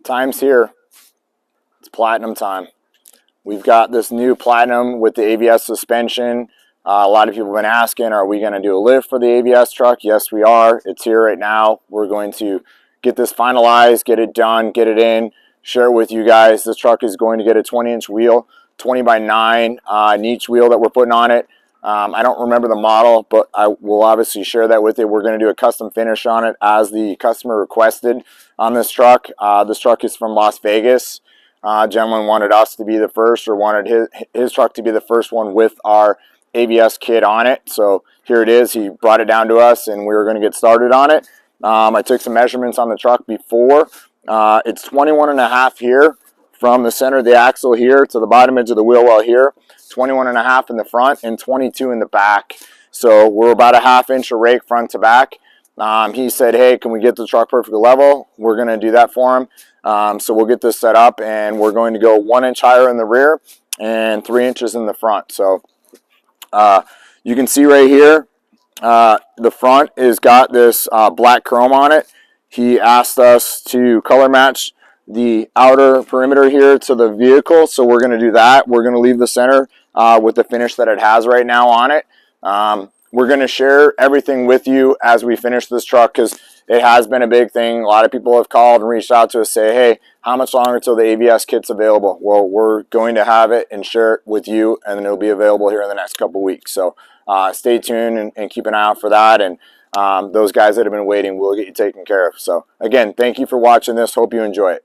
Time's here. It's platinum time. We've got this new platinum with the AVS suspension. A lot of people have been asking, are we going to do a lift for the AVS truck? Yes, we are. It's here right now. We're going to get this finalized, get it done, get it in, share it with you guys. This truck is going to get a 20-inch wheel, 20 by 9 each wheel that we're putting on it. I don't remember the model, but I will obviously share that with you. We're going to do a custom finish on it as the customer requested on this truck. This truck is from Las Vegas. Gentleman wanted us to be the first, or wanted his truck to be the first one with our AVS kit on it. So here it is. He brought it down to us, and we were going to get started on it. I took some measurements on the truck before. It's 21.5 here from the center of the axle here to the bottom edge of the wheel well here. 21.5 in the front and 22 in the back. So we're about a 1/2 inch of rake front to back. He said, hey, can we get the truck perfectly level? We're going to do that for him. So we'll get this set up, and we're going to go 1 inch higher in the rear and 3 inches in the front. So you can see right here, the front is got this black chrome on it. He asked us to color match the outer perimeter here to the vehicle, so we're going to do that. We're going to leave the center with the finish that it has right now on it. We're going to share everything with you as we finish this truck, because it has been a big thing. A lot of people have called and reached out to us, say, hey, how much longer until the AVS kit's available? Well, we're going to have it and share it with you, and then it'll be available here in the next couple weeks. So stay tuned and keep an eye out for that. And those guys that have been waiting will get you taken care of. So again, thank you for watching this. Hope you enjoy it.